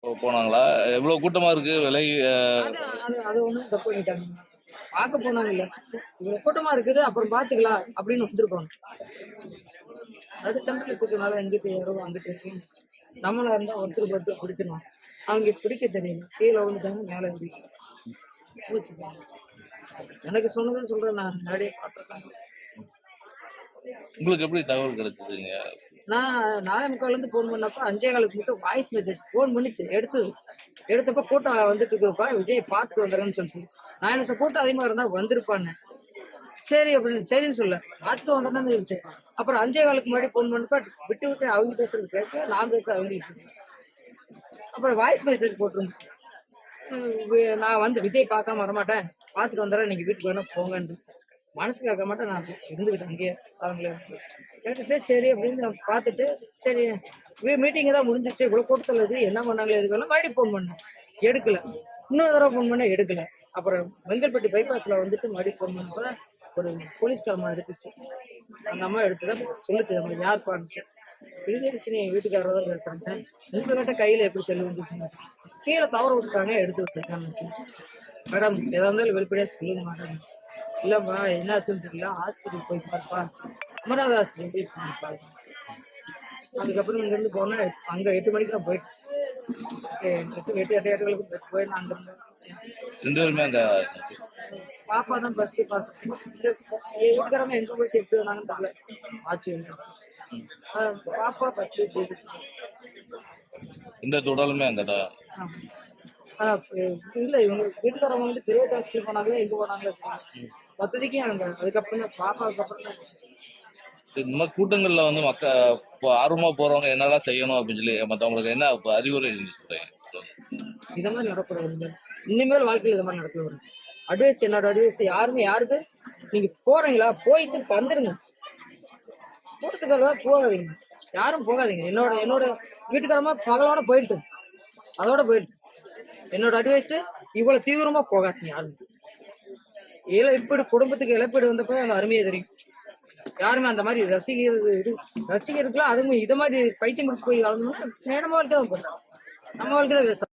போனாங்களா? எவ்வளவு கூட்டமா இருக்கு? விலை அது அது அது ஒண்ணும் தப்பு பண்ணிட்டாங்க. பார்க்க போனாங்க இல்ல. இவ்வளவு கூட்டமா இருக்குது அப்புறம் பாத்துக்கலாம் அப்படின்னு வந்துருப்பாங்க. அது சென்ட்ரல் இருக்கனால எங்கிட்ட யாரும் அங்கிட்டு இருக்கு. நம்மளா இருந்தா ஒருத்தருக்கு ஒருத்தர் பிடிச்சிருவாங்க. அவங்க பிடிக்க தெரியல. கீழே விழுந்துட்டாங்க மேல ஏறி பூச்சிட்டாங்க. எனக்கு சொன்னதை சொல்றேன் நான் முன்னாடியே பார்த்துருக்கேன். உங்களுக்கு எப்படி தகவல் கிடைச்சதுங்க? நான் 4:45 இருந்து போன் பண்ணப்ப 5:15 மட்டும் வாய்ஸ் மெசேஜ் போன் பண்ணிச்சு எடுத்தப்ப கூட்டம் வந்துட்டு இருக்குப்பா விஜய் பார்த்துட்டு வந்துடுறேன்னு சொல்லிச்சு. நான் என்ன கூட்டம் அதிகமா இருந்தா வந்திருப்பான்னு சரி அப்படின்னு சரின்னு சொல்ல பார்த்துட்டு வந்துடுறேன்னு சொல்லிச்சு. அப்புறம் 5:15 முன்னாடி போன் பண்ணப்ப விட்டு விட்டு அவங்க பேசுறது கேட்க நான் பேச அவங்க அப்புறம் வாய்ஸ் மெசேஜ் போட்டிருந்தேன். நான் வந்து விஜய் பார்க்காம வரமாட்டேன் பார்த்துட்டு வந்துடுறேன் நீங்க வீட்டுக்கு வேணா போங்கன்னு மனசு கேட்க மாட்டேன் நான் இருந்துக்கிட்டேன் அங்கேயே அவங்களே கேட்டுட்டு சரி அப்படின்னு நான் பார்த்துட்டு சரி மீட்டிங் தான் முடிஞ்சிச்சு இவ்வளவு கூட்டத்தில் இது என்ன பண்ணாங்களே எதுக்கு வேணா மறுபடியும் ஃபோன் பண்ணேன் எடுக்கல. இன்னொரு தடவை ஃபோன் பண்ண எடுக்கல. அப்புறம் வெங்கல்பட்டி பைபாஸ்ல வந்துட்டு மறுபடியும் ஃபோன் பண்ணப்பதான் ஒரு போலீஸ்காரமா எடுத்துச்சு. அந்த அம்மா எடுத்துதான் சொல்லுச்சு நம்மளுக்கு யார் பாடுச்சு பிரிதேசினி வீட்டுக்காரர் தான் பேசுறாங்க உங்ககிட்ட கையில எப்படி செல்லு வந்துச்சுன்னு கீழே தவற விட்டுட்டாங்க எடுத்து வச்சிருக்கான்னு மேடம் எதா இருந்தாலும் வெளிப்படையா சொல்லுங்க மாட்டாங்க. இல்லம்மா என்ன ஆச்சுன்னு தெரியல ஹாஸ்பிட்டல் போய் பார்ப்பா அமராவதி ஹாஸ்பிட்டல் போய் பார்ப்பா. அதுக்கப்புறம் இங்க இருந்து போனா அங்க 8 மணிக்கு நான் போயிட்டு 8:30 போய் நான் அங்க இருந்தேன். பாப்பா தான் ஃபர்ஸ்ட் பார்த்தேன். வீட்டுக்காரமா எங்க போயிட்டு எப்படி வேணாங்கன்னு தெரியல ஆச்சு பாப்பா ஃபர்ஸ்ட் இந்த தொடலுமே அங்கடா. ஆனா இல்ல இவங்க வீட்டுக்காரவங்க வந்து பிரைவேட் ஹாஸ்பிட்டல் போனாங்களே எங்க போனாங்களே மொத்தத்துக்கு அங்க அதுக்கப்புறம் தான் பாப்பாவுக்கு அப்புறம் தான் இந்த மாதிரி கூட்டங்கள்ல வந்து ஆர்வமா போறவங்க என்னெல்லாம் செய்யணும் அப்படின்னு சொல்லி மத்தவங்களுக்கு என்ன அறிவுரை நீங்க சொல்றீங்க? இத மாதிரி நடக்கூடாது. இனிமேல் வாழ்க்கையில் இத மாதிரி நடக்க வரும். அட்வைஸ் என்னோட அட்வைஸ் யாருமே யாருக்கு நீங்க போறீங்களா போயிட்டு வந்துருங்க. கூட்டத்துக்கு போகாதீங்க யாரும் போகாதீங்க. என்னோட வீட்டுக்காரமா பகலோட போயிட்டு அதோட போயிட்டு என்னோட அட்வைஸ் இவ்வளவு தீவிரமா போகாதீங்க யாரும். இப்படி குடும்பத்துக்கு இழப்பீடு வந்தப்போ அந்த அருமையை தெரியும். யாருமே அந்த மாதிரி ரசிகர்களுக்குலாம் அதுவும் இதை மாதிரி பைத்தியம் முடிச்சு போய் வளர்ந்தோம்னா நேரமா வாழ்க்கை தான் போடுறோம் நம்ம வாழ்க்கை தான் வேஸ்ட்.